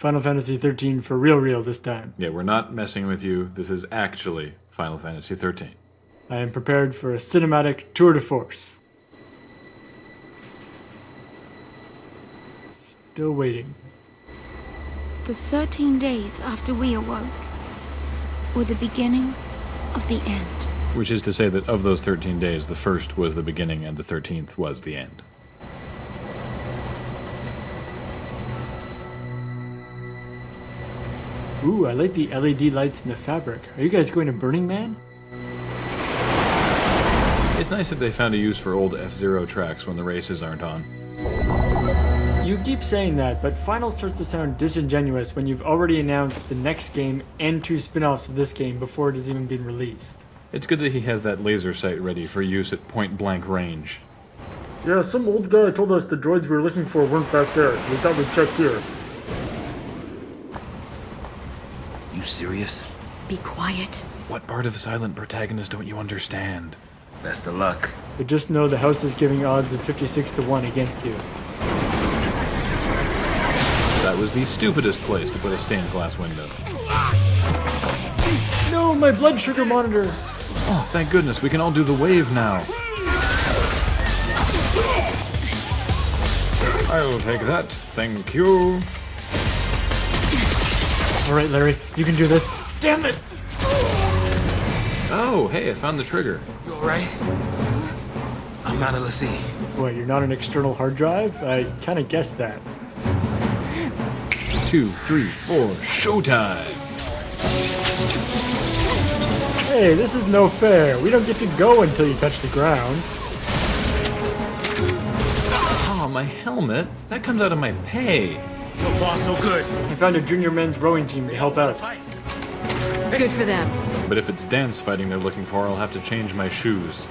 Final Fantasy XIII for real this time. Yeah, we're not messing with you. This is actually Final Fantasy XIII. I am prepared for a cinematic tour de force. Still waiting. The 13 days after we awoke were the beginning of the end. Which is to say that of those 13 days, the first was the beginning and the 13th was the end. Ooh, I like the LED lights in the fabric. Are you guys going to Burning Man? It's nice that they found a use for old F-Zero tracks when the races aren't on. You keep saying that, but Final starts to sound disingenuous when you've already announced the next game and 2 spin-offs of this game before it has even been released. It's good that he has that laser sight ready for use at point-blank range. Yeah, some old guy told us the droids we were looking for weren't back there, so we thought we'd check here. You serious? Be quiet. What part of Silent Protagonist don't you understand? Best of luck. But just know the house is giving odds of 56-1 against you. That was the stupidest place to put a stained glass window. No, my blood sugar monitor! Oh, thank goodness, we can all do the wave now. I'll take that, thank you. Alright, Larry, you can do this. Damn it! Oh, hey, I found the trigger. You alright? I'm out of the sea. What, you're not an external hard drive? I kinda guessed that. 2, 3, 4, showtime! Hey, this is no fair. We don't get to go until you touch the ground. Oh, my helmet? That comes out of my pay. So far, so good. I found a junior men's rowing team to help out. Good for them. But if it's dance fighting they're looking for, I'll have to change my shoes.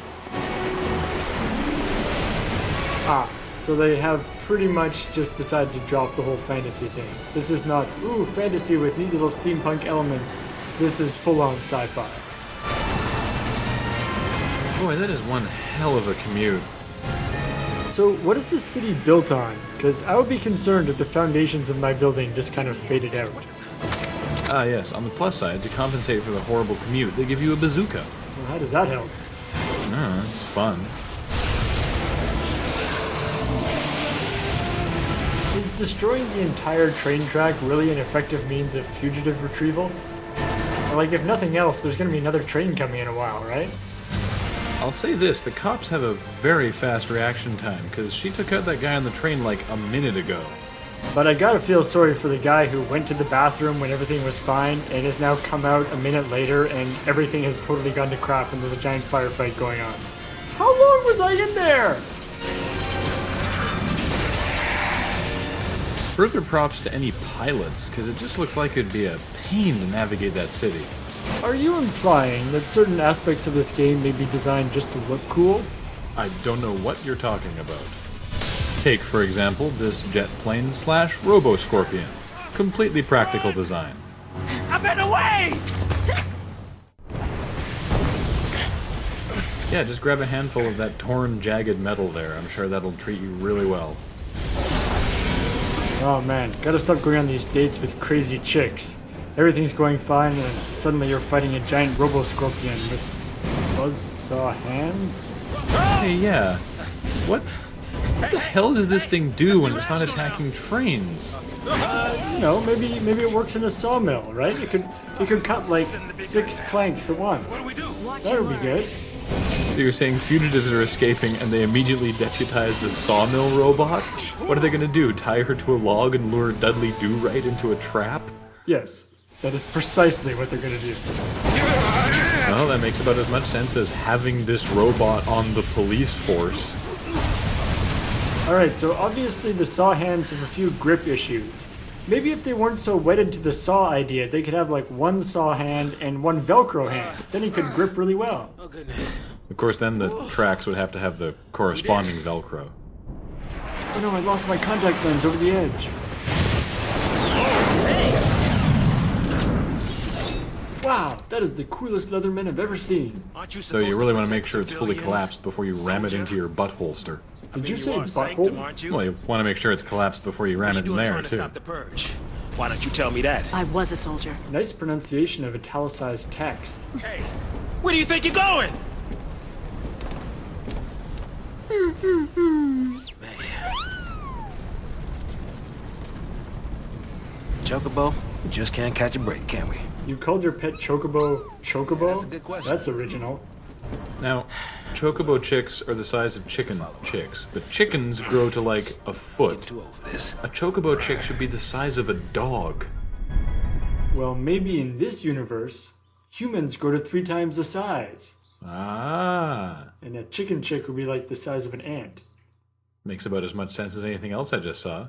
Ah, so they have pretty much just decided to drop the whole fantasy thing. This is not, ooh, fantasy with neat little steampunk elements. This is full-on sci-fi. Boy, that is one hell of a commute. So what is this city built on? Because I would be concerned if the foundations of my building just kind of faded out. Ah yes, on the plus side, to compensate for the horrible commute, they give you a bazooka. Well, how does that help? It's fun. Is destroying the entire train track really an effective means of fugitive retrieval? Or like, if nothing else, there's gonna be another train coming in a while, right? I'll say this, the cops have a very fast reaction time, because she took out that guy on the train like a minute ago. But I gotta feel sorry for the guy who went to the bathroom when everything was fine and has now come out a minute later and everything has totally gone to crap and there's a giant firefight going on. How long was I in there? Further props to any pilots, because it just looks like it'd be a pain to navigate that city. Are you implying that certain aspects of this game may be designed just to look cool? I don't know what you're talking about. Take, for example, this jet plane / robo-scorpion. Completely practical design. I'm in the way! Yeah, just grab a handful of that torn, jagged metal there. I'm sure that'll treat you really well. Oh man, gotta stop going on these dates with crazy chicks. Everything's going fine and then suddenly you're fighting a giant robo-scorpion with buzzsaw hands? Hey, yeah. What the hell does this thing do when it's not attacking trains? You know, maybe it works in a sawmill, right? It could cut like 6 planks at once. That would be good. So you're saying fugitives are escaping and they immediately deputize the sawmill robot? What are they gonna do, tie her to a log and lure Dudley Do-Right into a trap? Yes, that is precisely what they're gonna do. Well, that makes about as much sense as having this robot on the police force. Alright, so obviously the saw hands have a few grip issues. Maybe if they weren't so wedded to the saw idea, they could have like one saw hand and one Velcro hand. Then he could grip really well. Oh, goodness. Of course, then the tracks would have to have the corresponding Velcro. Oh no, I lost my contact lens over the edge. Wow, that is the coolest Leatherman I've ever seen. So you really want to make sure it's fully collapsed before you ram it into your butt holster. Did you say butthole? Well, you want to make sure it's collapsed before you ram it in there, too. Why don't you tell me that? I was a soldier. Nice pronunciation of italicized text. Hey, where do you think you're going? Chocobo, we just can't catch a break, can we? You called your pet Chocobo Chocobo? That's a good question. That's original. Now, chocobo chicks are the size of chicken chicks, but chickens grow to like a foot. Too old for this. A chocobo chick should be the size of a dog. Well, maybe in this universe, humans grow to 3 times the size. Ah, And a chicken chick would be like the size of an ant. makes about as much sense as anything else I just saw.